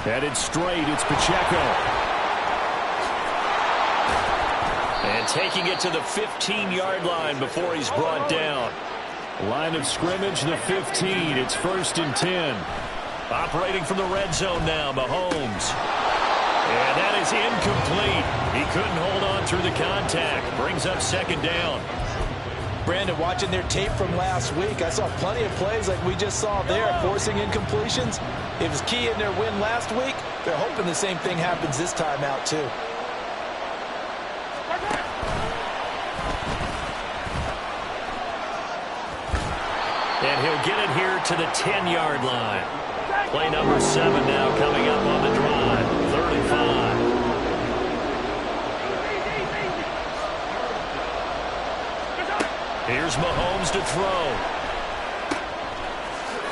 Headed straight, it's Pacheco. And taking it to the 15-yard line before he's brought down. Line of scrimmage, the 15. It's 1st and 10. Operating from the red zone now, Mahomes. And that is incomplete. He couldn't hold on through the contact. Brings up 2nd down. Brandon, watching their tape from last week, I saw plenty of plays like we just saw there, forcing incompletions. It was key in their win last week. They're hoping the same thing happens this time out, too. And he'll get it here to the 10-yard line. Play number 7 now coming up on the drive. 3rd and 5. Here's Mahomes to throw.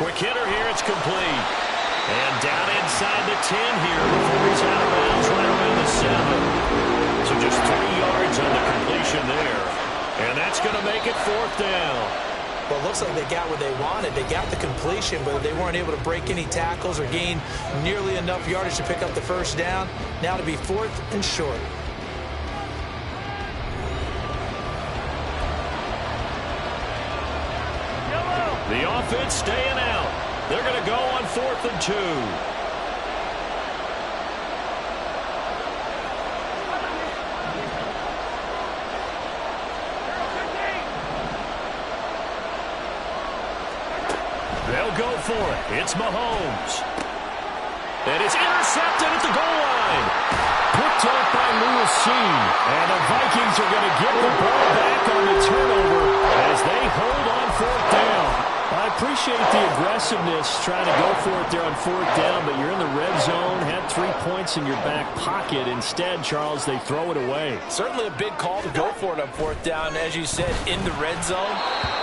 Quick hitter here. It's complete. And down inside the 10 here before he's out of bounds right around the 7. So just 3 yards on the completion there. And that's going to make it 4th down. Well, it looks like they got what they wanted. They got the completion, but they weren't able to break any tackles or gain nearly enough yardage to pick up the 1st down. Now to be 4th and short. The offense staying out. They're going to go on 4th and 2. They'll go for it. It's Mahomes. And it's intercepted at the goal line. Picked off by Lewis C. And the Vikings are going to get the ball back on the turnover as they hold on 4th down. I appreciate the aggressiveness trying to go for it there on 4th down, but you're in the red zone, had 3 points in your back pocket. Instead, Charles, they throw it away. Certainly a big call to go for it on 4th down. As you said, in the red zone,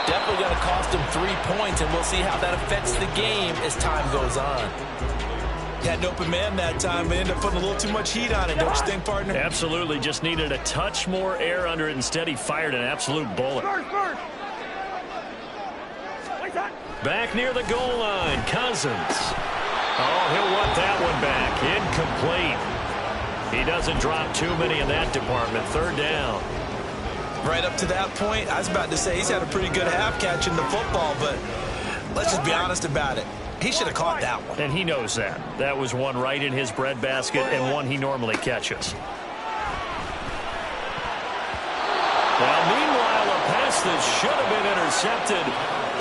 definitely going to cost them 3 points, and we'll see how that affects the game as time goes on. Had an open man that time, but ended up putting a little too much heat on it, don't you think, partner? Absolutely. Just needed a touch more air under it. Instead, he fired an absolute bullet. Back near the goal line, Cousins. Oh, he'll want that one back. Incomplete. He doesn't drop too many in that department. 3rd down. Right up to that point, I was about to say he's had a pretty good half catching the football, but let's just be honest about it. He should have caught that one. And he knows that. That was one right in his breadbasket and one he normally catches. Well, meanwhile, a pass that should have been intercepted,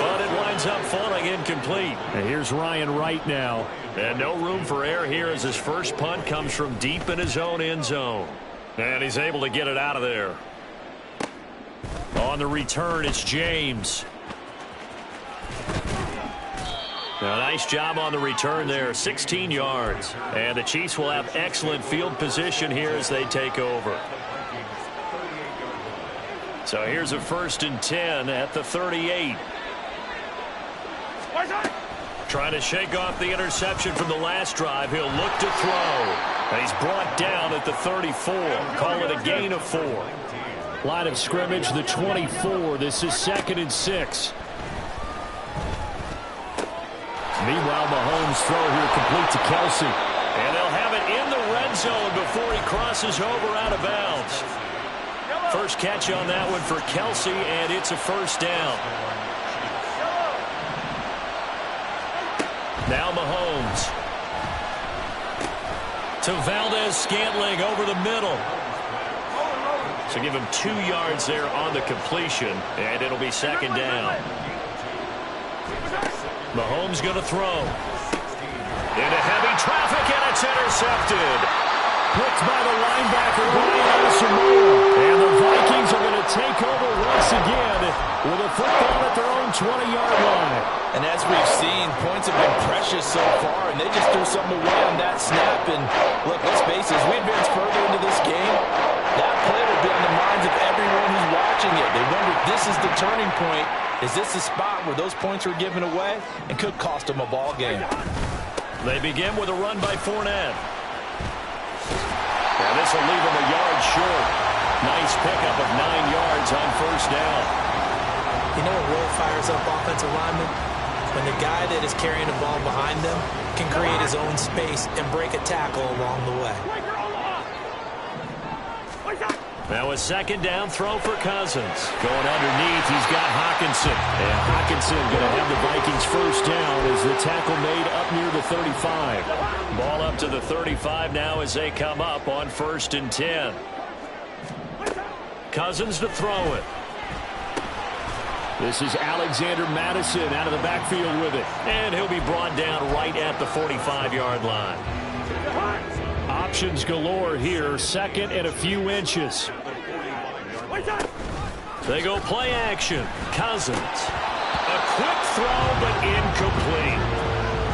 but it winds up falling incomplete. And here's Ryan Wright now. And no room for error here as his first punt comes from deep in his own end zone. And he's able to get it out of there. On the return, it's James. A nice job on the return there, 16 yards. And the Chiefs will have excellent field position here as they take over. So here's a 1st and 10 at the 38. Trying to shake off the interception from the last drive. He'll look to throw. And he's brought down at the 34. Call it a gain of 4. Line of scrimmage, the 24. This is 2nd and 6. Meanwhile, Mahomes' throw here complete to Kelsey. And they'll have it in the red zone before he crosses over out of bounds. First catch on that one for Kelsey, and it's a 1st down. Now Mahomes. To Valdez-Scantling over the middle. So give him 2 yards there on the completion, and it'll be 2nd down. Mahomes going to throw. Into heavy traffic, and it's intercepted. Picked by the linebacker, Brian Asamoah. And the Vikings are going to take over once again with a football at their own 20-yard line. And as we've seen, points have been precious so far, and they just threw something away on that snap. And look, let's face it, as we advance further into this game, that play will be on the minds of everyone who's watching it. They wonder if this is the turning point. Is this the spot where those points were given away and could cost them a ball game? They begin with a run by Fournette. And this will leave him a yard short. Nice pickup of 9 yards on 1st down. You know what really fires up offensive linemen? when the guy that is carrying the ball behind them can create his own space and break a tackle along the way. Now a second down throw for Cousins. Going underneath, he's got Hockenson. And Hockenson going to have the Vikings first down as the tackle made up near the 35. Ball up to the 35 now as they come up on 1st and 10. Cousins to throw it. This is Alexander Madison out of the backfield with it. And he'll be brought down right at the 45-yard line. Options galore here. 2nd and a few inches. They go play action. Cousins. A quick throw, but incomplete.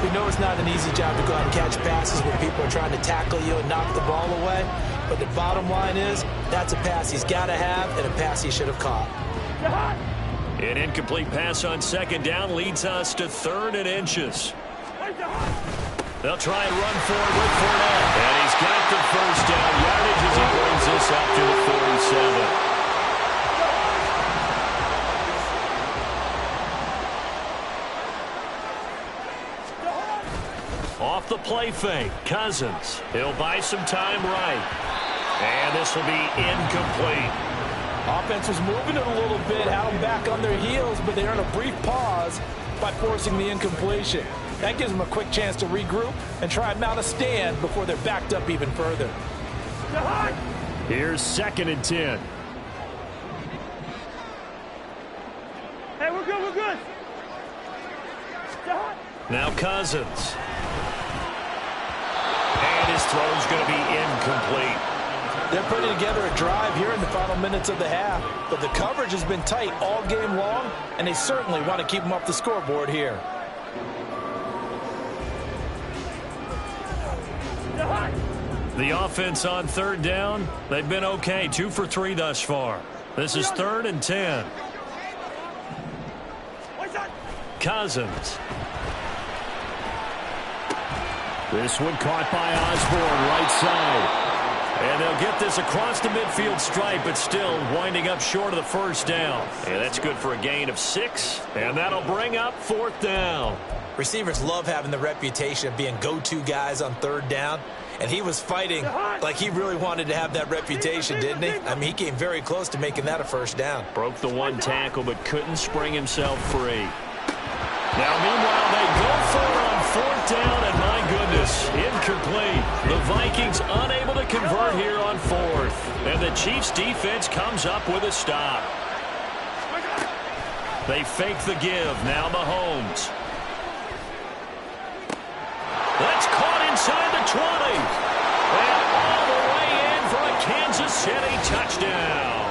We know it's not an easy job to go out and catch passes when people are trying to tackle you and knock the ball away. But the bottom line is, that's a pass he's got to have and a pass he should have caught. An incomplete pass on 2nd down leads us to 3rd and inches. They'll try and run forward with Fournette. And he's got the first down yardage as he brings this up to the 47. Off the play fake, Cousins. He'll buy some time right. And this will be incomplete. Offense was moving it a little bit, had them back on their heels, but they earned a brief pause by forcing the incompletion. That gives them a quick chance to regroup and try and mount a stand before they're backed up even further. Here's 2nd and 10. Hey, we're good, we're good. Now Cousins. And his throw's going to be incomplete. They're putting together a drive here in the final minutes of the half, but the coverage has been tight all game long, and they certainly want to keep them off the scoreboard here. The offense on 3rd down, they've been okay. 2 for 3 thus far. This is 3rd and 10. Cousins. This one caught by Osborne, right side. And they'll get this across the midfield stripe, but still winding up short of the first down. And that's good for a gain of 6. And that'll bring up 4th down. Receivers love having the reputation of being go-to guys on 3rd down. And he was fighting like he really wanted to have that reputation, didn't he? I mean, he came very close to making that a first down. Broke the one tackle, but couldn't spring himself free. Now, meanwhile, they go for it on 4th down, and my goodness, incomplete. The Vikings unable to convert here on 4th. And the Chiefs' defense comes up with a stop. They fake the give. Now Mahomes. That's caught inside the 20. And all the way in for a Kansas City touchdown.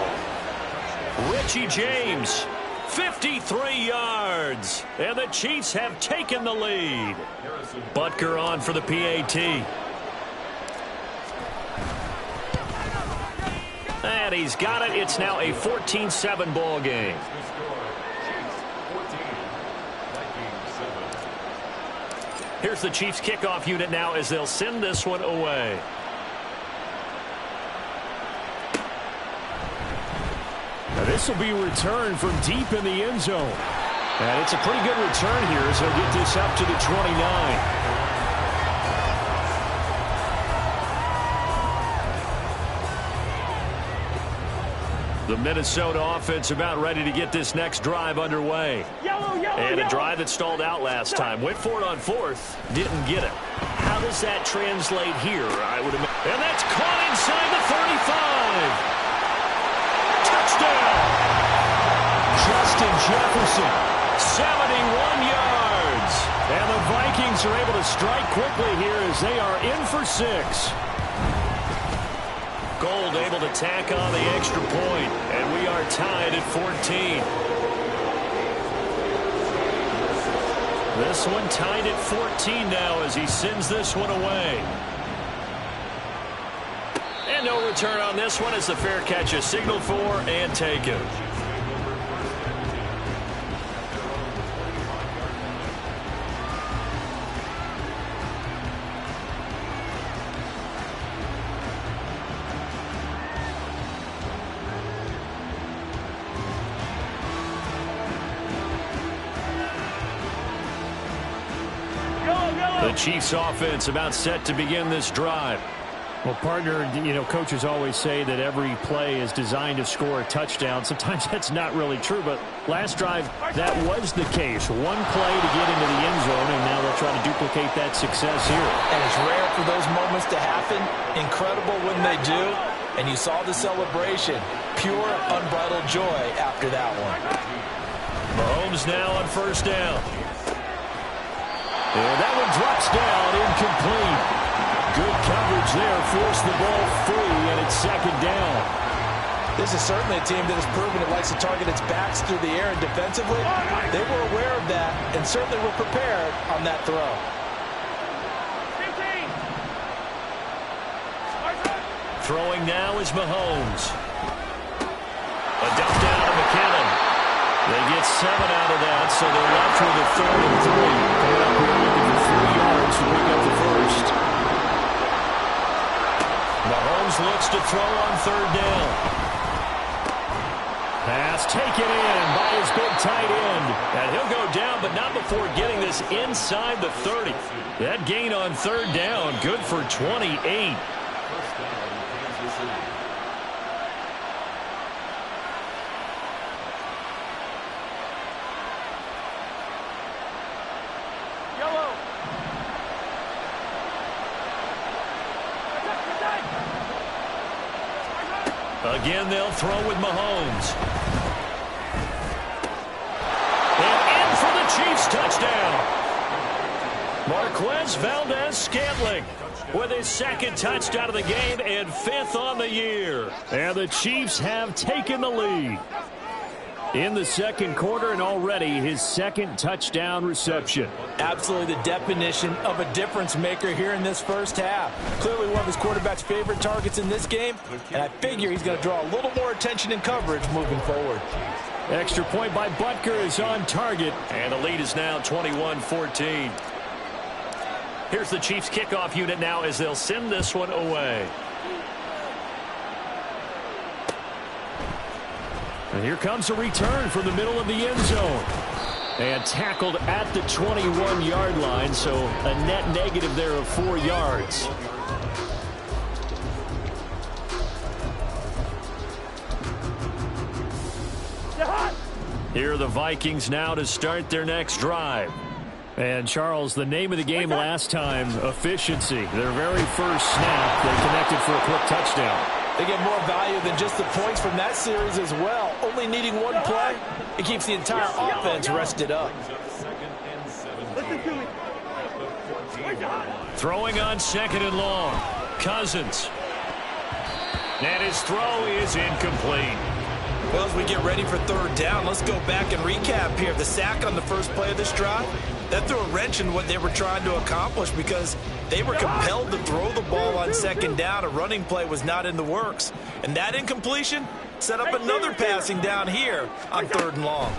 Richie James, 53 yards. And the Chiefs have taken the lead. Butker on for the PAT. And he's got it. It's now a 14-7 ball game. Here's the Chiefs kickoff unit now as they'll send this one away. Now this will be returned from deep in the end zone. And it's a pretty good return here as they'll get this up to the 29. The Minnesota offense about ready to get this next drive underway. And a drive that stalled out last time. Went for it on 4th. Didn't get it. How does that translate here? I would imagine. And that's caught inside the 35. Touchdown. Justin Jefferson. 71 yards. And the Vikings are able to strike quickly here as they are in for 6. Gold able to tack on the extra point, and we are tied at 14. This one tied at 14 now as he sends this one away. And no return on this one as the fair catch is signaled for and taken. Chiefs offense about set to begin this drive. Well, partner, coaches always say that every play is designed to score a touchdown. Sometimes that's not really true, but last drive, that was the case. One play to get into the end zone, and now they'll try to duplicate that success here. And it's rare for those moments to happen. Incredible when they do. And you saw the celebration. Pure, unbridled joy after that one. Mahomes now on first down. And that one drops down, incomplete. Good coverage there, forced the ball free, and it's second down. This is certainly a team that has proven it likes to target its backs through the air, and defensively, they were aware of that and certainly were prepared on that throw. Throwing now is Mahomes. A dump down to McKinnon. They get 7 out of that, so they're left with a 3rd and 3. Coming up here looking for 3 yards to pick up the first. Mahomes looks to throw on 3rd down. Pass taken in by his big tight end. And he'll go down, but not before getting this inside the 30. That gain on 3rd down, good for 28. Again, they'll throw with Mahomes. And in for the Chiefs touchdown. Marquez Valdez-Scantling with his 2nd touchdown of the game and 5th on the year. And the Chiefs have taken the lead in the 2nd quarter, and already his 2nd touchdown reception. Absolutely the definition of a difference maker here in this first half. Clearly one of his quarterback's favorite targets in this game, and I figure he's going to draw a little more attention and coverage moving forward. Extra point by Butker is on target, and the lead is now 21-14. Here's the Chiefs kickoff unit now as they'll send this one away. And here comes a return from the middle of the end zone. And tackled at the 21-yard line, so a net negative there of 4 yards. Here are the Vikings now to start their next drive. And, Charles, the name of the game last time, efficiency. Their very first snap, they connected for a quick touchdown. They get more value than just the points from that series as well. Only needing one play, it keeps the entire offense rested up. Throwing on 2nd and long. Cousins. And his throw is incomplete. Well, as we get ready for 3rd down, let's go back and recap here. The sack on the first play of this drive, that threw a wrench in what they were trying to accomplish because they were compelled to throw the ball on 2nd down. A running play was not in the works. And that incompletion set up another passing down here on 3rd and long.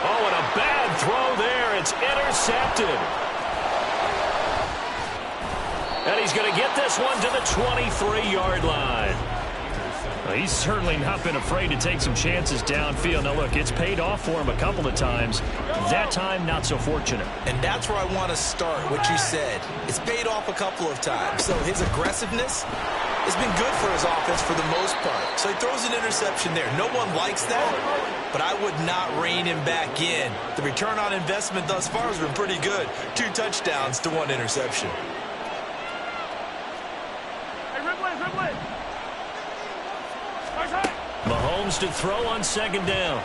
Oh, and a bad throw there. It's intercepted. And he's going to get this one to the 23-yard line. Well, he's certainly not been afraid to take some chances downfield. Now, look, it's paid off for him a couple of times. That time, not so fortunate. And that's where I want to start, what you said. It's paid off a couple of times. So his aggressiveness has been good for his offense for the most part. So he throws an interception there. No one likes that, but I would not rein him back in. The return on investment thus far has been pretty good. 2 touchdowns to 1 interception. Mahomes to throw on 2nd down.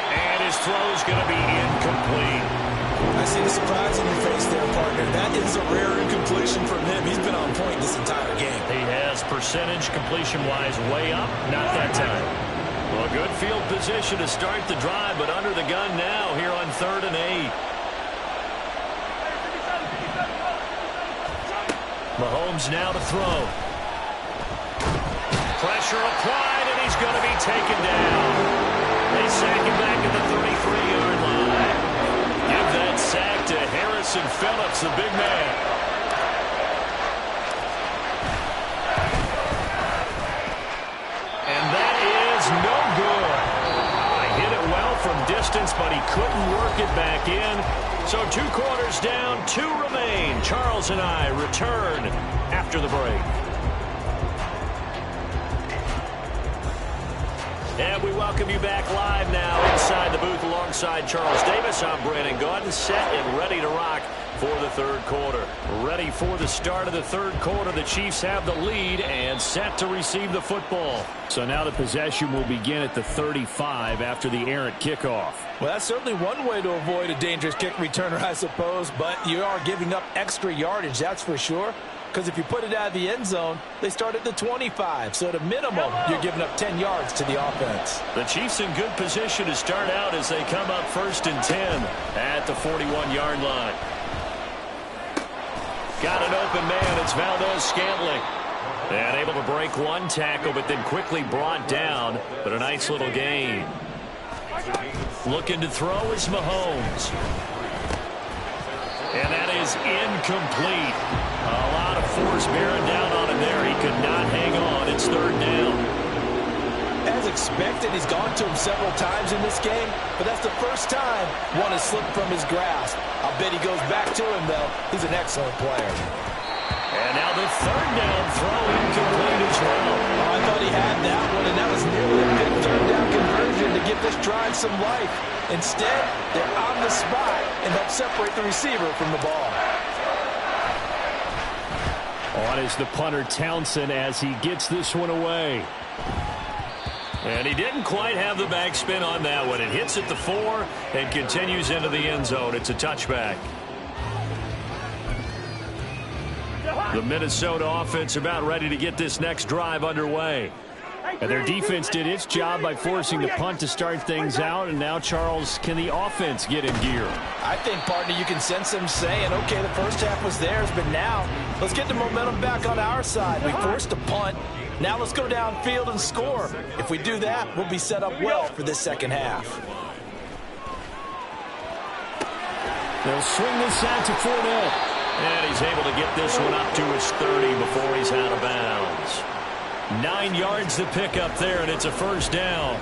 And his throw is going to be incomplete. I see the surprise on your face there, partner. That is a rare incompletion from him. He's been on point this entire game. He has percentage completion-wise way up. Not that time. Well, a good field position to start the drive, but under the gun now here on 3rd and 8. Mahomes now to throw. Pressure applied, and he's going to be taken down. They sack him back at the 33-yard line. Give that sack to Harrison Phillips, the big man. And that is no good. Hit it well couldn't work it back in. So 2 quarters down, 2 remain. Charles and I return after the break. And we welcome you back live now inside the booth alongside Charles Davis. I'm Brandon Gaudin, set and ready to rock for the 3rd quarter. Ready for the start of the 3rd quarter. The Chiefs have the lead and set to receive the football. So now the possession will begin at the 35 after the errant kickoff. Well, that's certainly one way to avoid a dangerous kick returner, I suppose, but you are giving up extra yardage, that's for sure. Because if you put it out of the end zone, they start at the 25. So at a minimum, you're giving up 10 yards to the offense. The Chiefs in good position to start out as they come up 1st and 10 at the 41-yard line. Got an open man. It's Valdez-Scantling. And able to break 1 tackle, but then quickly brought down. But a nice little gain. Looking to throw is Mahomes. And that is incomplete. A lot of force bearing down on him there. He could not hang on. It's 3rd down. As expected, he's gone to him several times in this game, but that's the first time one has slipped from his grasp. I'll bet he goes back to him, though. He's an excellent player. And now the 3rd down throw incomplete as well. Oh, I thought he had that one, and that was nearly a big 3rd down conversion to give this drive some life. Instead, they're on the spot and help separate the receiver from the ball. On is the punter Townsend as he gets this one away. And he didn't quite have the backspin on that one. It hits at the 4 and continues into the end zone. It's a touchback. The Minnesota offense about ready to get this next drive underway. And their defense did its job by forcing the punt to start things out. And now, Charles, can the offense get in gear? I think, partner, you can sense them saying, okay, the first half was theirs, but now let's get the momentum back on our side. We forced a punt. Now let's go downfield and score. If we do that, we'll be set up well for this 2nd half. They'll swing this out to Fournette. And he's able to get this one up to his 30 before he's out of bounds. 9 yards to pick up there, and it's a 1st down.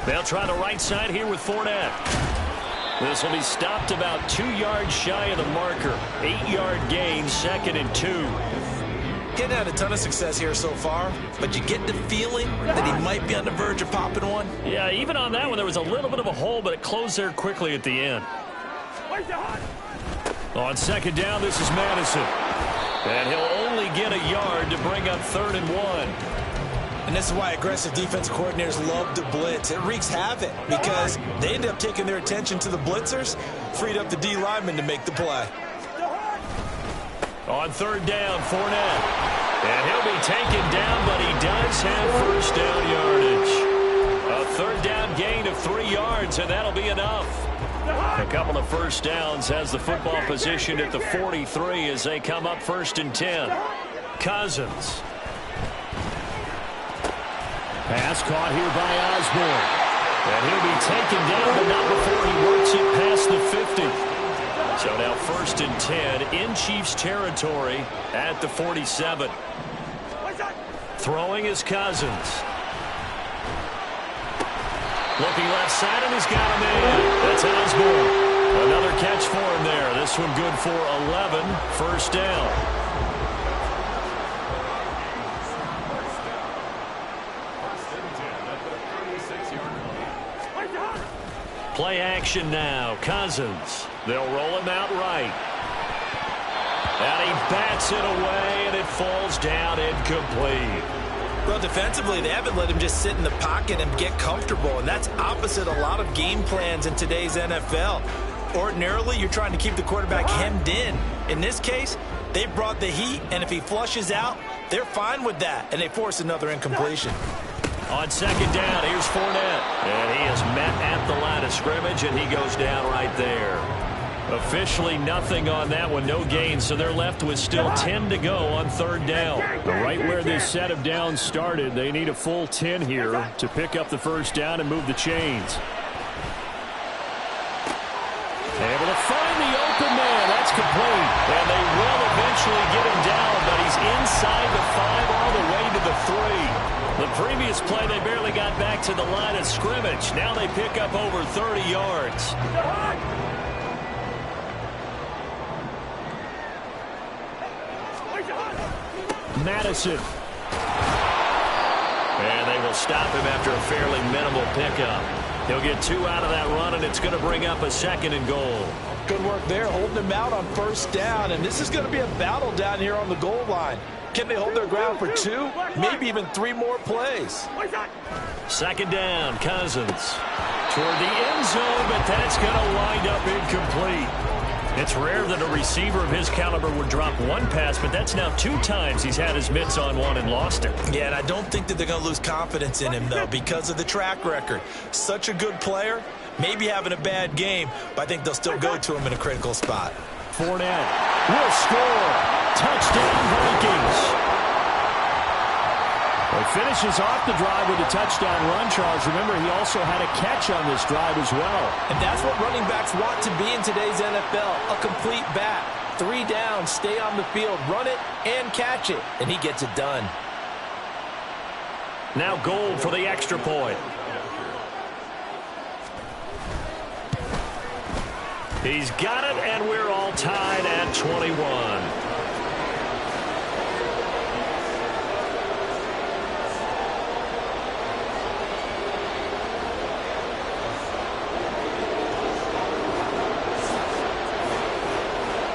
They'll try the right side here with Fournette. This will be stopped about 2 yards shy of the marker. 8-yard gain, 2nd and 2. Getting had a ton of success here so far, but you get the feeling that he might be on the verge of popping one. Yeah, even on that one, there was a little bit of a hole, but it closed there quickly at the end. On 2nd down, this is Madison. And he'll only get a yard to bring up 3rd and 1. And this is why aggressive defense coordinators love to blitz. It wreaks havoc because they end up taking their attention to the blitzers, freed up the D lineman to make the play. On 3rd down, Fournette. And he'll be taken down, but he does have 1st down yardage. A 3rd down gain of 3 yards, and that'll be enough. A couple of 1st downs, has the football position at the 43 as they come up 1st and 10. Cousins. Pass caught here by Osborne. And he'll be taken down, but not before he works it past the 50. So now 1st and 10 in Chiefs territory at the 47. Throwing is Cousins. Looking left side, and he's got a man. That's Osborne. Another catch for him there. This one good for 11. 1st down. Play action now. Cousins. They'll roll him out right. And he bats it away, and it falls down incomplete. Well, defensively, they haven't let him just sit in the pocket and get comfortable, and that's opposite a lot of game plans in today's NFL. Ordinarily, you're trying to keep the quarterback hemmed in. In this case, they brought the heat, and if he flushes out, they're fine with that, and they force another incompletion. On 2nd down, here's Fournette. And he is met at the line of scrimmage, and he goes down right there. Officially nothing on that one, no gain, so they're left with still 10 to go on 3rd down. Right where this set of downs started, they need a full 10 here to pick up the 1st down and move the chains. Able to find the open man. That's complete. And they will eventually get him down, but he's inside the 5 all the way to the 3. The previous play, they barely got back to the line of scrimmage. Now they pick up over 30 yards. Madison. And they will stop him after a fairly minimal pickup. He'll get 2 out of that run, and it's going to bring up a 2nd and goal. Good work there, holding him out on 1st down. And this is going to be a battle down here on the goal line. Can they hold their ground for 2, maybe even 3 more plays? 2nd down, Cousins. Toward the end zone, but that's going to wind up incomplete. It's rare that a receiver of his caliber would drop 1 pass, but that's now 2 times he's had his mitts on one and lost it. Yeah, and I don't think that they're going to lose confidence in him, though, because of the track record. Such a good player, maybe having a bad game, but I think they'll still go to him in a critical spot. Fournette will score. Touchdown, Vikings. He finishes off the drive with a touchdown run, Charles. Remember, he also had a catch on this drive as well. And that's what running backs want to be in today's NFL, a complete back. 3 down, stay on the field, run it, and catch it. And he gets it done. Now Gold for the extra point. He's got it, and we're all tied at 21.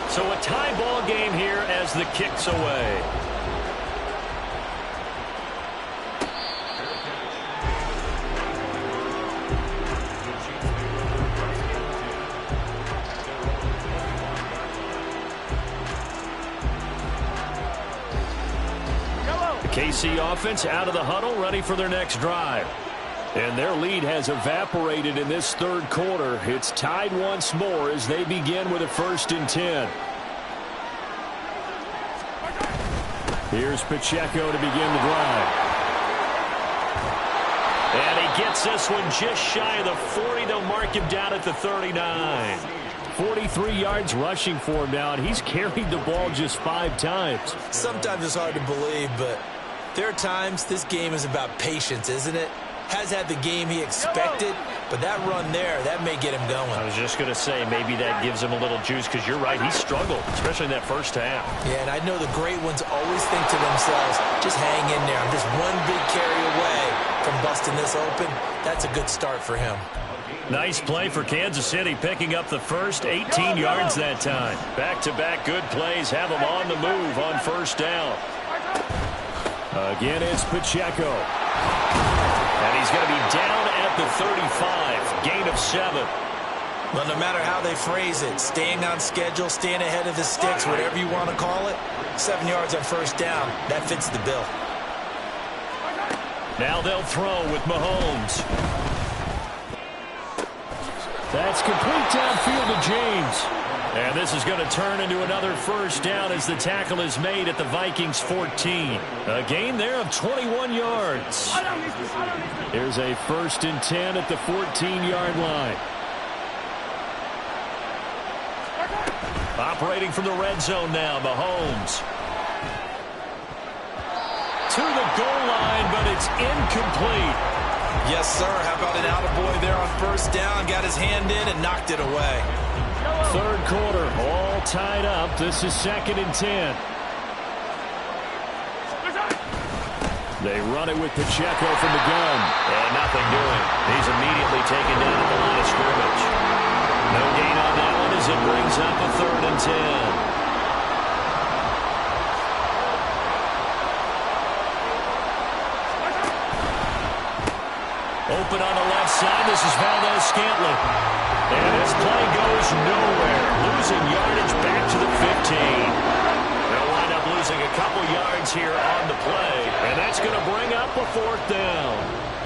So a tie ball game here as the kick's away. The KC offense out of the huddle, ready for their next drive. And their lead has evaporated in this 3rd quarter. It's tied once more as they begin with a 1st and 10. Here's Pacheco to begin the drive. And he gets this one just shy of the 40. They'll mark him down at the 39. 43 yards rushing for him now, and he's carried the ball just 5 times. Sometimes it's hard to believe, but there are times this game is about patience, isn't it? Has had the game he expected, but that run there, that may get him going. I was just going to say, maybe that gives him a little juice, because you're right, he struggled, especially in that 1st half. Yeah, and I know the great ones always think to themselves, just hang in there. I'm just one big carry away from busting this open. That's a good start for him. Nice play for Kansas City, picking up the first 18 yards that time. Back-to-back good plays have them on the move on 1st down. Again, it's Pacheco. And he's going to be down at the 35. Gain of 7. Well, no matter how they phrase it, staying on schedule, staying ahead of the sticks, whatever you want to call it, 7 yards on 1st down, that fits the bill. Now they'll throw with Mahomes. That's complete downfield to James. And this is going to turn into another 1st down as the tackle is made at the Vikings 14. A gain there of 21 yards. Here's a 1st and 10 at the 14-yard line. Operating from the red zone now, Mahomes. To the goal line, but it's incomplete. Yes, sir. How about an attaboy there on 1st down? Got his hand in and knocked it away. 3rd quarter, all tied up. This is 2nd and 10. They run it with Pacheco from the gun. And nothing doing. He's immediately taken down at the line of scrimmage. No gain on that one as it brings up a 3rd and 10. Open on the left side. This is Valdez-Scantling. And this play goes nowhere. Losing yardage back to the 15. They'll wind up losing a couple yards here on the play. And that's going to bring up a 4th down.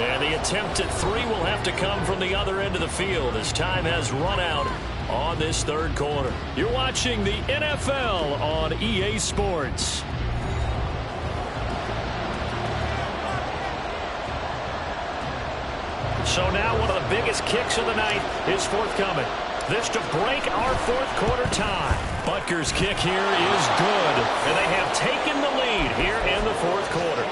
And the attempt at 3 will have to come from the other end of the field as time has run out on this 3rd quarter. You're watching the NFL on EA Sports. So now one of the biggest kicks of the night is forthcoming. This to break our 4th quarter tie. Butker's kick here is good. And they have taken the lead here in the 4th quarter.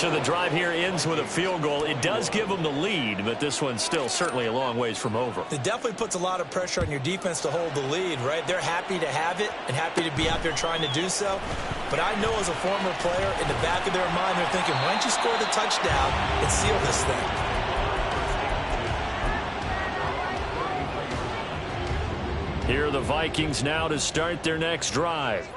So the drive here ends with a field goal. It does give them the lead, but this one's still certainly a long ways from over. It definitely puts a lot of pressure on your defense to hold the lead, right? They're happy to have it and happy to be out there trying to do so. But I know as a former player, in the back of their mind, they're thinking, why don't you score the touchdown and seal this thing? Here are the Vikings now to start their next drive.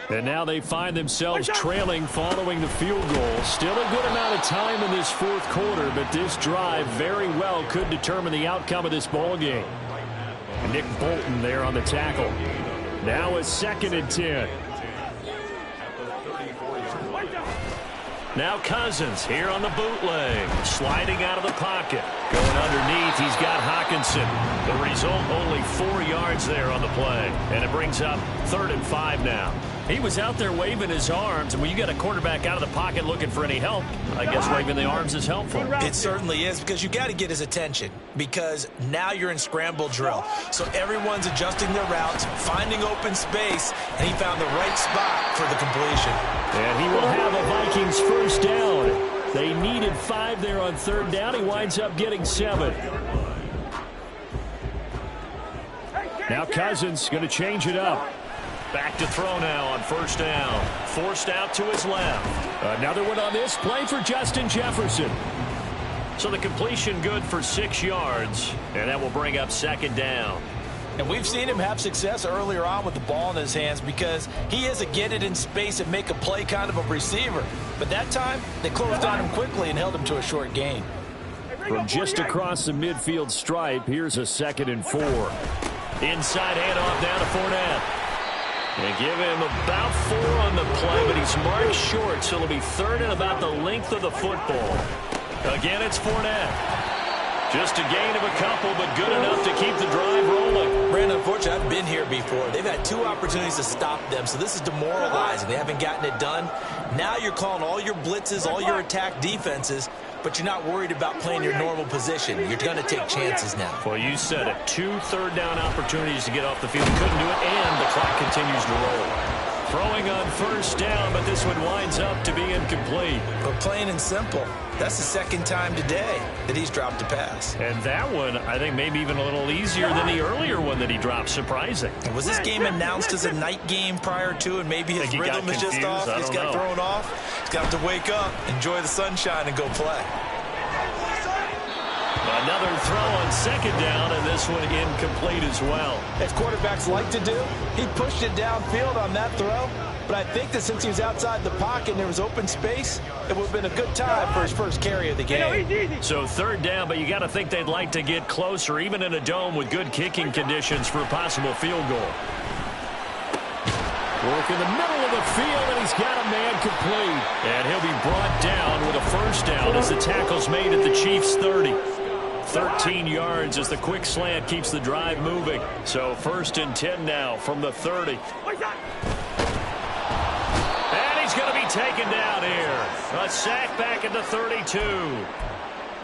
And now they find themselves trailing following the field goal. Still a good amount of time in this fourth quarter, but this drive very well could determine the outcome of this ball game. Nick Bolton there on the tackle. Now a 2nd and 10. Now Cousins here on the bootleg. Sliding out of the pocket. Going underneath, he's got Hockenson. The result, only 4 yards there on the play. And it brings up 3rd and 5 now. He was out there waving his arms, and when you get a quarterback out of the pocket looking for any help, I guess waving the arms is helpful. It certainly is, because you got to get his attention, because now you're in scramble drill. So everyone's adjusting their routes, finding open space, and he found the right spot for the completion. And he will have a Vikings first down. They needed 5 there on 3rd down. He winds up getting 7. Now Cousins going to change it up. Back to throw now on 1st down. Forced out to his left. Another one on this play for Justin Jefferson. So the completion good for 6 yards, and that will bring up 2nd down. And we've seen him have success earlier on with the ball in his hands because he is a get it in space and make a play kind of a receiver. But that time, they closed on him quickly and held him to a short gain. From just across the midfield stripe, here's a 2nd and 4. Inside handoff down to Fournette. They give him about 4 on the play, but he's marked short, so it'll be 3rd and about the length of the football. Again, it's Fournette. Just a gain of a couple, but good enough to keep the drive rolling. Brandon, unfortunately, I've been here before. They've had 2 opportunities to stop them, so this is demoralizing. They haven't gotten it done. Now you're calling all your blitzes, all your attack defenses, but you're not worried about playing your normal position. You're going to take chances now. Well, you said it. 2 third-down opportunities to get off the field. Couldn't do it, and the clock continues to roll. Throwing on 1st down, but this one winds up to be incomplete. But plain and simple, that's the 2nd time today that he's dropped a pass. And that one, I think, maybe even a little easier than the earlier one that he dropped. Surprising. And was this game announced as a night game prior to, and maybe his rhythm is just off? He's got thrown off. He's got to wake up, enjoy the sunshine, and go play. Another throw on 2nd down, and this one incomplete as well. As quarterbacks like to do, he pushed it downfield on that throw. But I think that since he was outside the pocket and there was open space, it would have been a good time for his first carry of the game. So 3rd down, but you got to think they'd like to get closer, even in a dome with good kicking conditions for a possible field goal. Work in the middle of the field, and he's got a man complete. And he'll be brought down with a 1st down as the tackle's made at the Chiefs' 30. 13 yards as the quick slant keeps the drive moving. So 1st and 10 now from the 30. And he's going to be taken down here. A sack back at the 32.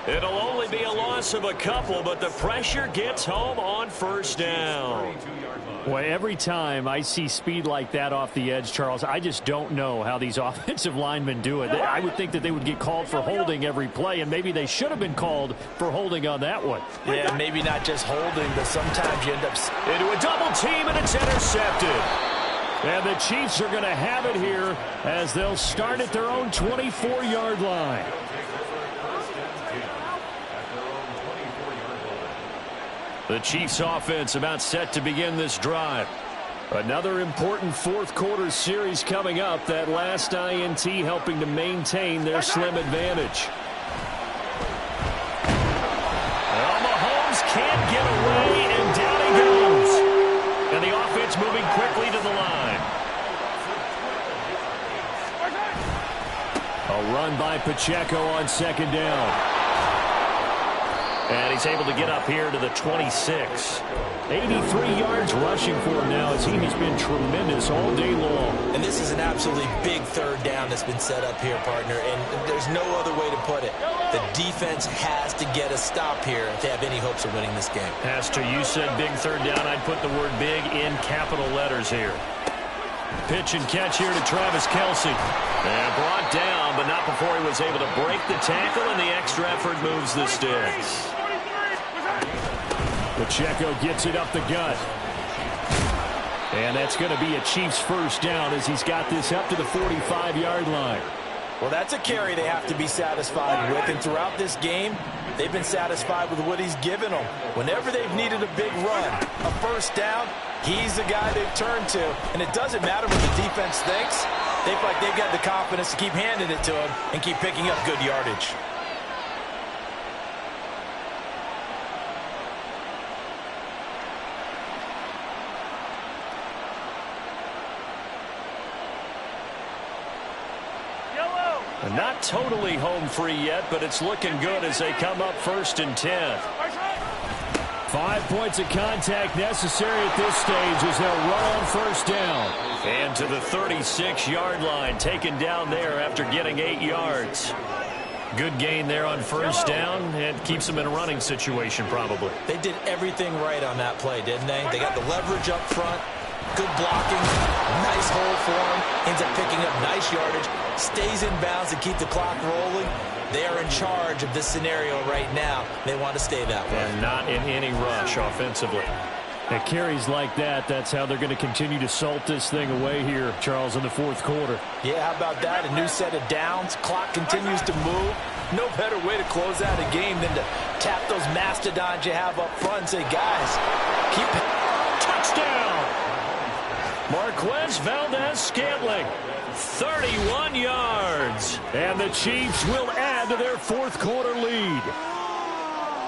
It'll only be a loss of a couple, but the pressure gets home on 1st down. Well, every time I see speed like that off the edge, Charles, I just don't know how these offensive linemen do it. I would think that they would get called for holding every play, and maybe they should have been called for holding on that one. Yeah, maybe not just holding, but sometimes you end up into a double team, and it's intercepted. And the Chiefs are going to have it here as they'll start at their own 24-yard line. The Chiefs offense about set to begin this drive. Another important 4th quarter series coming up. That last INT helping to maintain their slim advantage. Well, Mahomes can't get away, and down he goes. And the offense moving quickly to the line. A run by Pacheco on 2nd down. And he's able to get up here to the 26. 83 yards rushing for him now as he has been tremendous all day long. And this is an absolutely big 3rd down that's been set up here, partner. And there's no other way to put it. The defense has to get a stop here if they have any hopes of winning this game. Pastor, you said big 3rd down. I'd put the word big in capital letters here. Pitch and catch here to Travis Kelce. And brought down, but not before he was able to break the tackle, and the extra effort moves the sticks. Pacheco gets it up the gut. And that's going to be a Chiefs first down as he's got this up to the 45-yard line. Well, that's a carry they have to be satisfied with, and throughout this game, they've been satisfied with what he's given them. Whenever they've needed a big run, a first down, he's the guy they've turned to. And it doesn't matter what the defense thinks. They feel like they've got the confidence to keep handing it to him and keep picking up good yardage. And not totally home free yet, but it's looking good as they come up 1st and 10. 5 points of contact necessary at this stage as they'll run on first down. And to the 36-yard line, taken down there after getting 8 yards. Good gain there on first down, and keeps them in a running situation probably. They did everything right on that play, didn't they? They got the leverage up front, good blocking, nice hole for him, ends up picking up nice yardage, stays in bounds and keep the clock rolling. They are in charge of this scenario right now. They want to stay that way. And not in any rush offensively. At carries like that, that's how they're going to continue to salt this thing away here, Charles, in the 4th quarter. Yeah, how about that? A new set of downs. Clock continues to move. No better way to close out a game than to tap those mastodons you have up front and say, guys, keep it. Touchdown! Marquez Valdez-Scantling, 31 yards. And the Chiefs will add to their 4th quarter lead.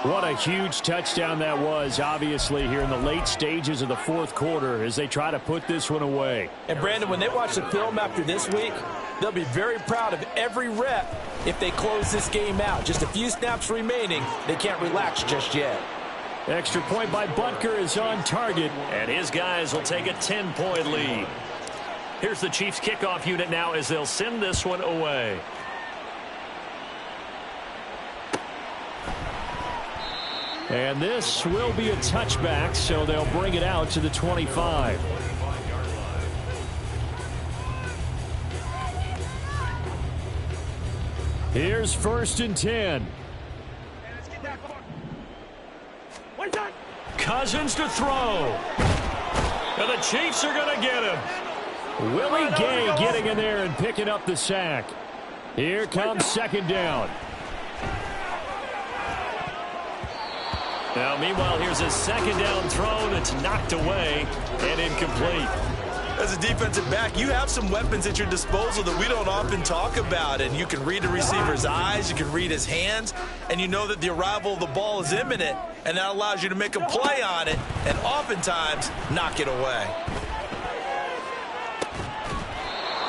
What a huge touchdown that was, obviously, here in the late stages of the 4th quarter as they try to put this one away. And, Brandon, when they watch the film after this week, they'll be very proud of every rep if they close this game out. Just a few snaps remaining. They can't relax just yet. Extra point by Butker is on target. And his guys will take a 10-point lead. Here's the Chiefs kickoff unit now as they'll send this one away. And this will be a touchback, so they'll bring it out to the 25. Here's 1st and 10. Cousins to throw. And the Chiefs are going to get him. Willie Gay getting in there and picking up the sack. Here comes 2nd down. Now, meanwhile, here's a 2nd down throw that's knocked away and incomplete. As a defensive back, you have some weapons at your disposal that we don't often talk about. And you can read the receiver's eyes, you can read his hands, and you know that the arrival of the ball is imminent, and that allows you to make a play on it and oftentimes knock it away.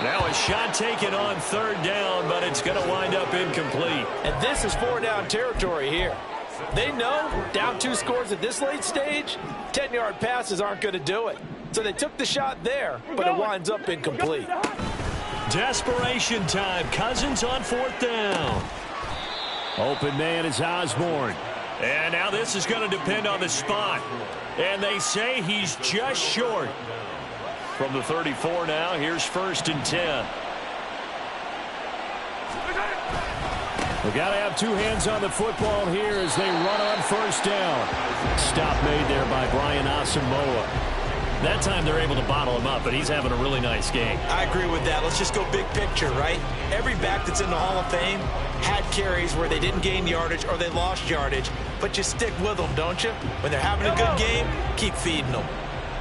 Now a shot taken on 3rd down, but it's going to wind up incomplete. And this is 4-down territory here. They know down 2 scores at this late stage, 10-yard passes aren't going to do it. So they took the shot there, but it winds up incomplete. Desperation time. Cousins on 4th down. Open man is Osborne. And now this is going to depend on the spot. And they say he's just short. From the 34 now, here's 1st and 10. We've got to have 2 hands on the football here as they run on 1st down. Stop made there by Brian Asamoah. That time they're able to bottle him up, but he's having a really nice game. I agree with that. Let's just go big picture, right? Every back that's in the Hall of Fame had carries where they didn't gain yardage or they lost yardage, but you stick with them, don't you? When they're having a good game, keep feeding them.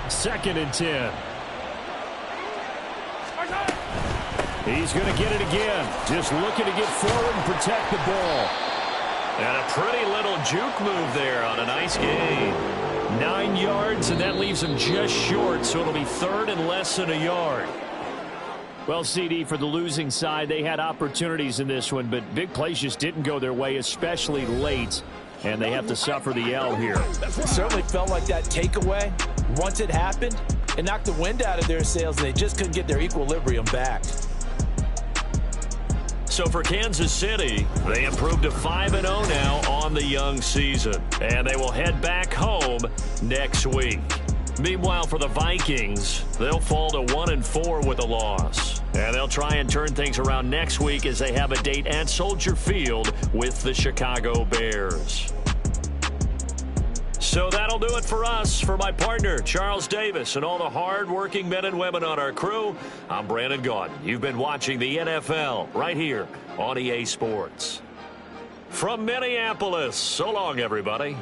2nd and 10. He's going to get it again. Just looking to get forward and protect the ball. And a pretty little juke move there on a nice game. 9 yards, and that leaves him just short, so it'll be 3rd and less than a yard. Well, CD, for the losing side, they had opportunities in this one, but big plays just didn't go their way, especially late, and they have to suffer the L here. It certainly felt like that takeaway. Once it happened, it knocked the wind out of their sails, and they just couldn't get their equilibrium back. So for Kansas City, they improved to 5-0 now on the young season. And they will head back home next week. Meanwhile, for the Vikings, they'll fall to 1-4 with a loss. And they'll try and turn things around next week as they have a date at Soldier Field with the Chicago Bears. So that'll do it for us. For my partner, Charles Davis, and all the hard-working men and women on our crew, I'm Brandon Gaudin. You've been watching the NFL right here on EA Sports. From Minneapolis, so long, everybody.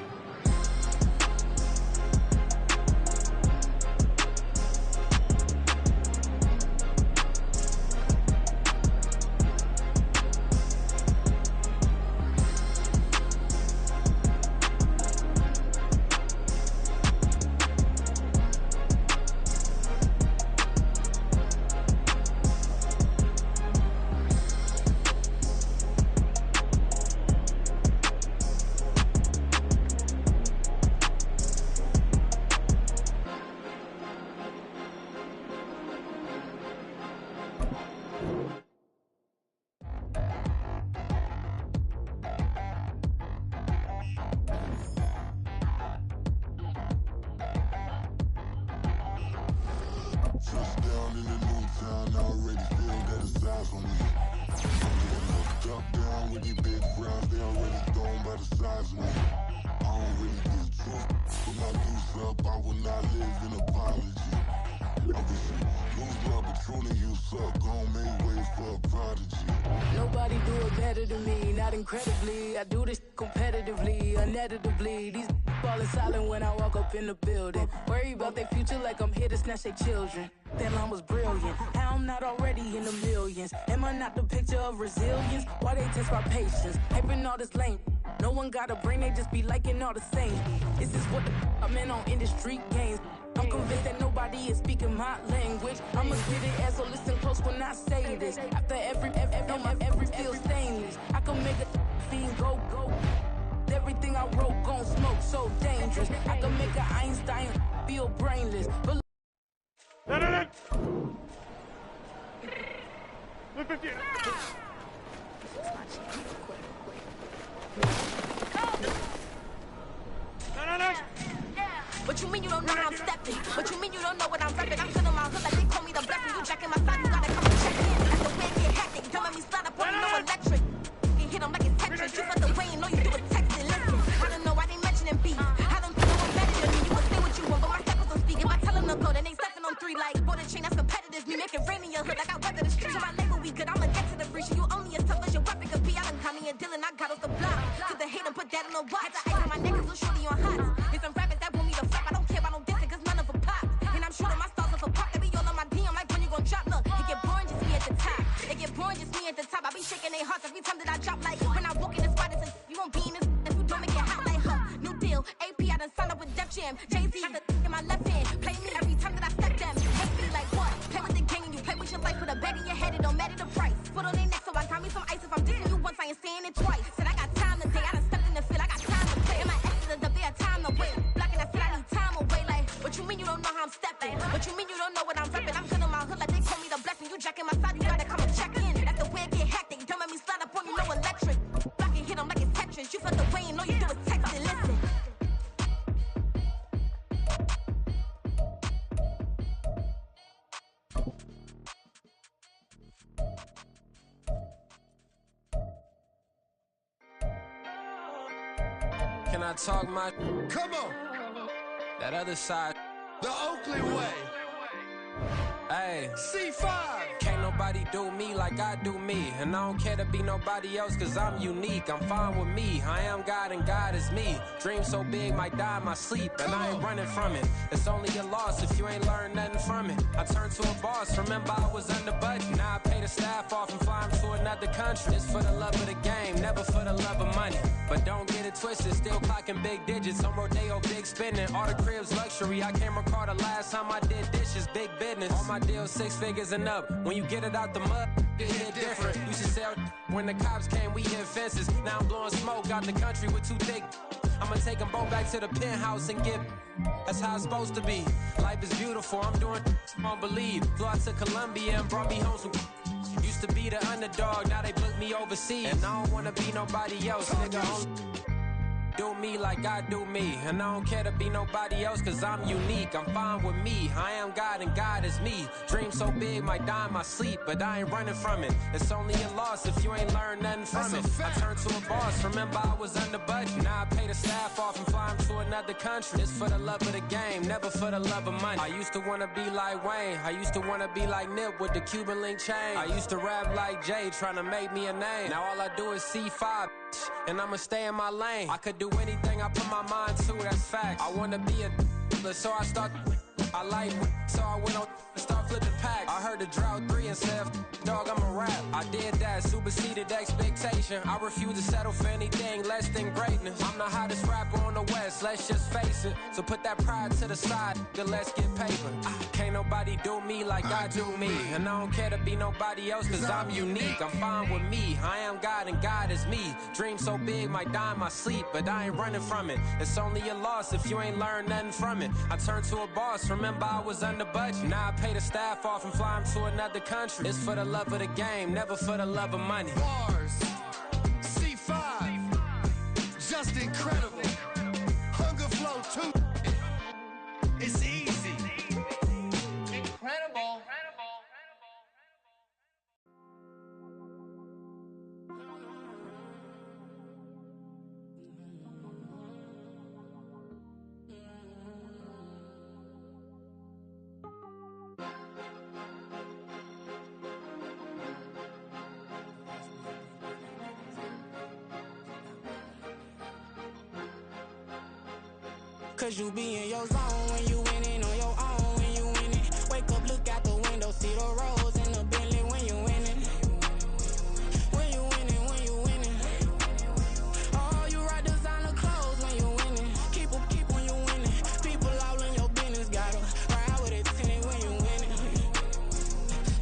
Touchdown in the new town, I already feel that it's eyes on me. Duck down with these big crowds, they already thrown by the size of me. I don't really get drunk, when I do up, I will not live in apology. I wish you lose love, but truly you suck, gon' make way for a prodigy. Nobody do it better than me, not incredibly. I do this competitively, uneditably. These falling silent when I walk up in the building. Worry about their future like I'm here to snatch their children. That line was brilliant. How I'm not already in the millions. Am I not the picture of resilience? Why they test my patience? Hyping all this lame. No one got a brain, they just be liking all the same. This is what the I'm in on industry games. I'm convinced that nobody is speaking my language. I'ma spit it as so listen close when I say this. After every feel stainless. I can make a fiend go. Everything I wrote gon' smoke so dangerous. I can make a Einstein feel brainless. But No. Look at you. No. What you mean you don't know how I'm stepping? What you mean you don't know what I'm repping? I'm feeling my hood like they call me the blessing. You jacking my side, you gotta come and check in. That's the way it get hectic. Don't make me slide up on no electric. You hit them like it's Tetris. You felt the way and know you do it texting. Listen, I don't know why they mentioning beef. I don't think I'm better than me. You can say what you want, but my steppers don't speak. If I tell them to go, then they stepping on 3 like border chain. That's competitive. Me making rain in your hood like I weather the streets. My label we good. I'ma get to the breach. You only as tough as your weapon could be. I done caught me a Dylan. I got off the block. Cause they hate them, put that on the watch. I ice on my niggas, little shorty on hot. It's some rappers that want me to flop. I don't care about no dissing, cause none of them pop. And I'm shooting my stars off a pop. They be all on my DM like when you gon' drop. Look, it get boring, just me at the top. It get boring, just me at the top. I be shaking their hearts every time that I drop. Like when I walk in the spot, it's you won't be in this. If you don't make it hot like her. New deal, AP, I done signed up with Def Jam. Jay-Z has the in my left hand. Play me every time that I step them. Hate me like what? Play with the gang and you play with your life. Put a bag in your head, it don't matter the price. Put on their neck, so I got me some ice. If I'm dissing you once, I ain't saying it twice. Said I got time today, I done stepped in the field, I got time to play. And my exes is up there, time to wait. Blocking, I said I need time away. Like, what you mean you don't know how I'm stepping? What you mean you don't know what I'm repping? I'm feeling my hood like they call me the blessing. You jacking my side, you gotta come and check in. That's the way it get hectic. Don't make me slide up on you, no electric. Blocking, hit them like it's Tetris. You felt the way and know you do it texting. Listen. Can I talk my Come on, that other side? the Oakland way. Hey, C5. can't nobody do me like I do me. And I don't care to be nobody else cause I'm unique. I'm fine with me. I am God and God is me. Dream so big might die in my sleep. And I ain't running from it. It's only a loss if you ain't learned nothing from it. I turned to a boss. Remember I was under budget. Now I pay the staff off and fly them to another country. It's for the love of the game, never for the love of money. But don't get it twisted, still clocking big digits. On Rodeo, big spending. All the cribs luxury. I can't recall the last time I did dishes, big business. All my deals 6 figures and up. When you get it out the mud, it hit different. Used to sell when the cops came, we hit fences. Now I'm blowing smoke out the country with 2 thick. I'ma take them both back to the penthouse and get. That's how it's supposed to be. Life is beautiful, I'm doing won't believe. Flew out to Colombia and brought me home some. Used to be the underdog, now they book me overseas. And I don't wanna be nobody else, nigga. do me like I do me. And I don't care to be nobody else, cause I'm unique. I'm fine with me. I am God and God is me. Dream so big, might die in my sleep, but I ain't running from it. It's only a loss if you ain't learned nothing from it. I turned to a boss, remember I was under budget. Now I pay the staff off and fly them to another country. It's for the love of the game, never for the love of money. I used to wanna be like Wayne. I used to wanna be like Nip with the Cuban link chain. I used to rap like Jay, trying to make me a name. Now all I do is C5, and I'ma stay in my lane. I could do anything I put my mind to, that's fact. I wanna be a so I start. I like, so I went on and start flipping packs. I heard the drought 3 and said, dog, I'm a rap. I did that, superseded expectation. I refuse to settle for anything less than greatness. I'm the hottest rapper on the West, let's just face it. So put that pride to the side, then let's get paper. Can't nobody do me like I do me. And I don't care to be nobody else, cause I'm unique. I'm fine with me, I am God and God is me. Dream so big, might die in my sleep, but I ain't running from it. It's only a loss if you ain't learned nothing from it. I turned to a boss, remember I was under budget. Now I pay the staff off and fly them to another country. It's for the love of the game, never for the love of money. Bars, C5, just incredible. Hunger Flow 2, it's easy. Incredible. Cause you be in your zone when you winning on your own when you winning. Wake up, look out the window, see the rose in the Bentley when you winning. When you winning, when you winning. Oh, you rock designer clothes when you winning. Keep when you winning. People all in your business, gotta ride with it tinted when you winning.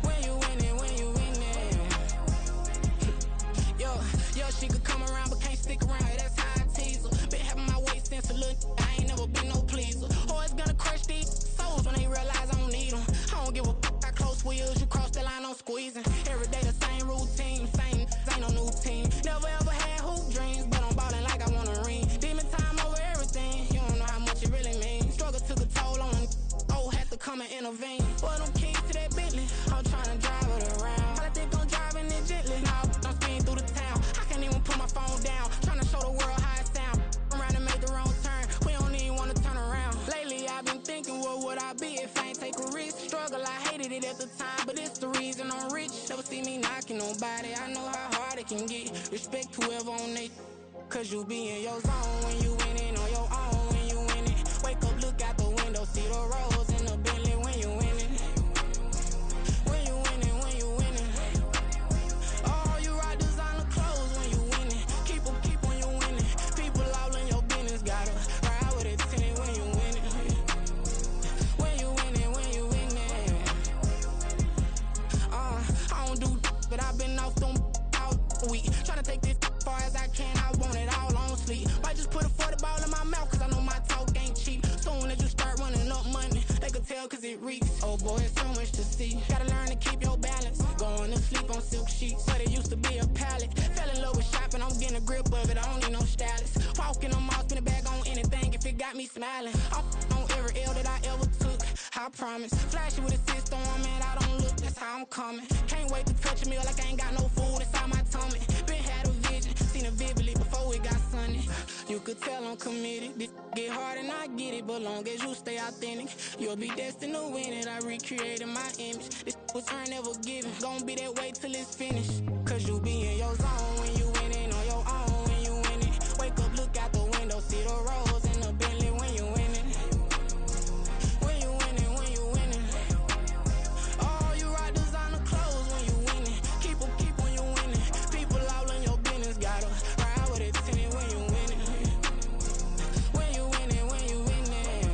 When you winning, when you winning. Yo, she could come around but can't stick around, that's how I tease her. Been having my waist since a little, I ain't never been no pleaser. Always gonna crush these souls when they realize I don't need them. I don't give a f***, I close wheels, you cross the line, I'm squeezing. Every day the same routine, same, ain't no new team. Never ever had hoop dreams, but I'm ballin' like I wanna ring. Demon time over everything, you don't know how much it really means. Struggle took a toll on them, had to come and intervene. Boy, them keys to that Bentley, I'm tryna drive it around. I think I'm driving it gently, now I'm speeding through the town. I can't even put my phone down, tryna show the world how it sound. Around and make the wrong turn, we don't even wanna turn around. Lately I've been thinking, what would I be if I ain't take a risk? Struggle, I hated it at the time, but it's the reason I'm rich. Never see me knocking nobody, I know how hard it can get. Respect whoever on they, cause you be in your zone when you winning on your own when you winning. Wake up, look out the window, see the rose in the Bentley when you winning. When you winning, when you winning. Oh, you rock designer clothes when you winning. Keep when you winning. People all in your business, gotta ride with it tinted when you winning. When you winning, when you winning. I don't do but I've been off them all week. Tryna take this far as I can, I want it all on sleep. Might just put a 40 ball in my mouth, cause I know my talk ain't cheap. Soon as you start running up money, they can tell cause it reeks. Oh boy, it's so much to see. Gotta learn to keep your balance. Going to sleep on silk sheets, but it used to be a pallet. Fell in love with shopping, I'm getting a grip of it, I don't need no stylist. Walking on mall, spin a bag on anything if it got me smiling. I'm on every L that I ever took, I promise. Flashy with a system on, man, I don't look, that's how I'm coming. Can't wait to touch a meal like I ain't got no food inside my tummy. Been had a vision, seen it vividly before it got sunny. You could tell I'm committed. This get hard and I get it, but long as you stay authentic, you'll be destined to win it. I recreated my image. This was earned, never given. Gonna be that way till it's finished. Cause you be in your zone when you winning on your own when you winning. Wake up, look out the window, see the rose in the Bentley when you winning. When you winning, when you winning. Oh, you rock designer clothes when you winning. Keep when you winning. People all in your business, gotta ride with it tinted when you winning. When you winning, when you winning.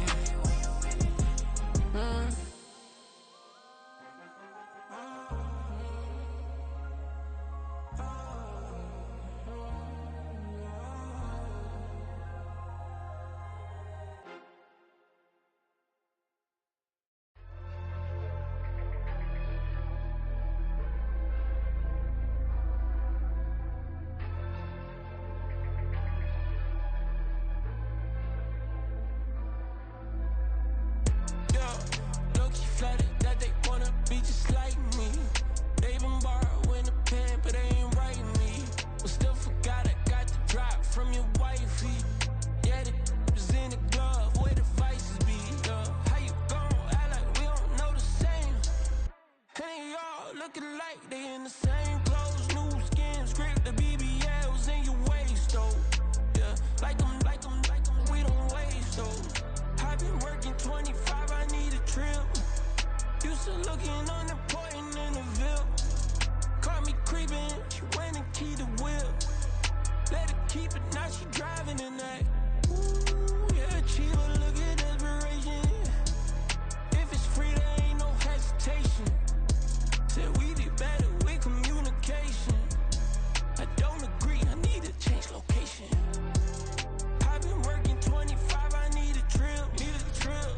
decided that they wanna be just like me. They been borrowing a pen, but they ain't writing me. But still forgot I got the drop from your wifey. Yeah, the was in the glove, where the vices be. How you gon' act like we don't know the same? And y'all looking like they in the same clothes, new skin, script, the BBLs in your waist, though. Yeah, like them, we don't waste, though. I've been working 25, I need a trip. Used to looking unimportant in the Ville. Caught me creeping, she went and keyed the whip. Let her keep it, now she driving in that. Ooh, yeah, Chiva, look at desperation. If it's free, there ain't no hesitation. Said we be better with communication. I don't agree, I need to change location. I've been working 25, I need a trip.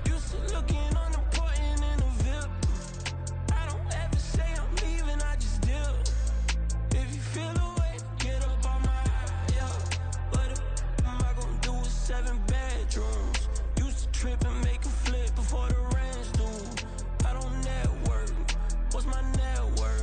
Used to looking unimportant in the Ville. I don't ever say I'm leaving, I just dip. If you feel away, get up on my yeah. What am I gonna do with 7 bedrooms? Used to trip and make a flip before the rent's due. I don't network. What's my net worth?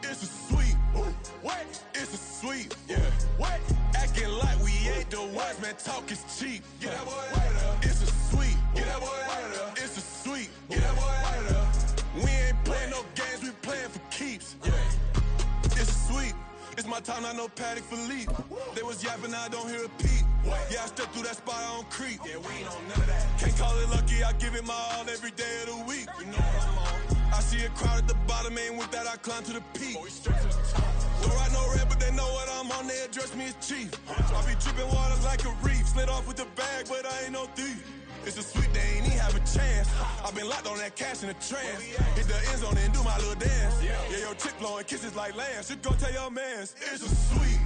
It's a sweet. What? It's a sweet. Yeah. What? Acting like we ain't the ones, man. Talk is cheap. Get that boy out of there. It's a sweet. Get that boy out of there. It's a sweet. Get that boy out of there. We ain't playing no games, we playing for keeps. Yeah. It's a sweet. It's my time, not no paddock for leap. They was yapping, I don't hear a peep. Yeah, I step through that spot, I don't creep. Yeah, we ain't on none of that. Can't call it lucky, I give it my all every day of the week. You know what I'm on. I see a crowd at the bottom, and with that I climb to the peak. Don't write no red, but they know what I'm on, they address me as chief. I be dripping water like a reef, slid off with the bag, but I ain't no thief. It's a sweet, they ain't even have a chance. I been locked on that cash in a trance. Hit the end zone and do my little dance. Yeah, your chick blowing kisses like lambs. You go tell your mans. It's a sweet.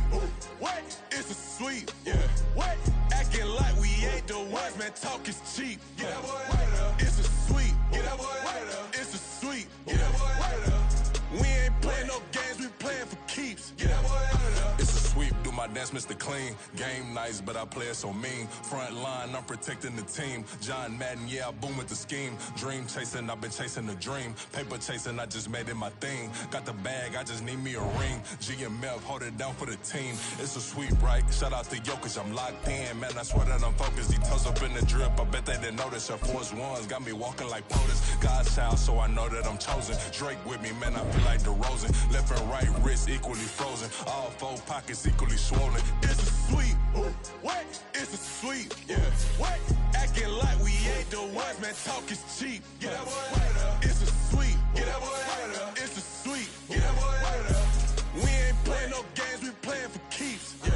What? It's a sweet. Yeah. What? Acting like we ain't the ones, man. Talk is cheap. Get that boy out of there. It's a sweet. Get that boy out of there. It's a sweet. Get that boy out of there. We ain't playing no games, we playing for keeps. Get that boy out of there. It's a sweep, do my dance, Mr. Clean. Game nice, but I play it so mean. Front line, I'm protecting the team. John Madden, yeah, I boom with the scheme. Dream chasing, I've been chasing the dream. Paper chasing, I just made it my thing. Got the bag, I just need me a ring. GMF, hold it down for the team. It's a sweep, right? Shout out to Jokic, I'm locked in. Man, I swear that I'm focused. He toes up in the drip, I bet they didn't notice. Your force ones got me walking like POTUS. God's child, so I know that I'm chosen. Drake with me, man, I feel like DeRozan. Left and right wrist equally frozen. All 4 pockets equally swollen. It's a sweet. What? It's a sweet. Yeah. What? Acting like we ain't the ones, man. Talk is cheap. Get that boy out of there. It's a sweet. Get that boy out of there. It's a sweet. Get that boy out of there. We ain't playing no games, we playing for keeps. Yeah.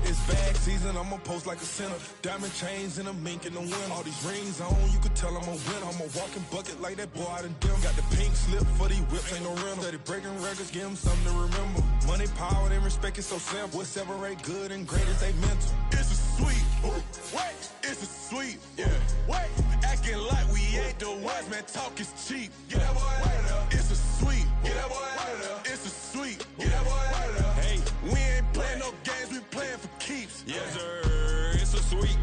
It's bag season, I'ma post like a sinner. Diamond chains and a mink in the wind. All these rings on, you could tell I'm a winner. I'm a walking bucket like that boy out in dim. Got the pink slip for these whips, ain't no rental. Steady breaking records, give them something to remember. Money, power, and respect is so simple. What separate good and great is they mental. It's a sweet. What? It's a sweet. Yeah. What? Acting like we ain't the ones, man. Talk is cheap. Get that boy out of there. It's a sweet. Get that boy out of there. It's a sweet. Get that boy out of there. Hey, we ain't playing no games, we playing for keeps. Yes, sir. It's a sweet.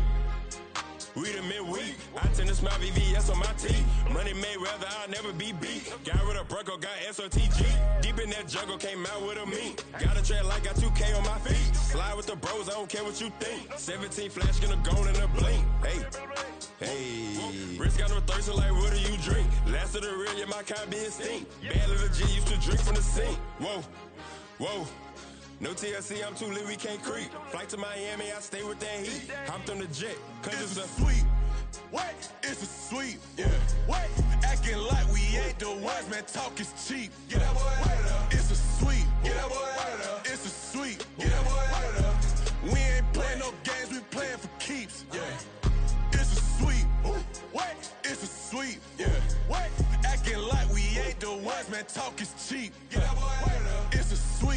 We the midweek. I tend to smile VVS on my teeth. Money made rather I'll never be beat. Got rid of Bronco, got SOTG. Deep in that jungle, came out with a meat. Got a tread like got 2K on my feet. Slide with the bros, I don't care what you think. 17 flash, gonna go in a blink. Hey. Hey, Rich got no thirsting like what do you drink? Last of the real, yeah, my kind be a stink. Bad little G used to drink from the sink. Whoa, whoa. No TLC, I'm too lit, we can't creep. Flight to Miami, I stay with that heat. Hopped on the jet, cause it's a sweet. What? It's a sweet. Yeah. What? Acting like we ain't the ones, man. Talk is cheap. Get that boy out of there. It's a sweet. Get that boy out of there. It's a sweet. Get that boy out of there. We ain't playing no games, we playing for keeps. Yeah. It's a sweet. What? It's a sweet. Yeah. What? Acting like we ain't the ones, man. Talk is cheap. Get that boy out of there.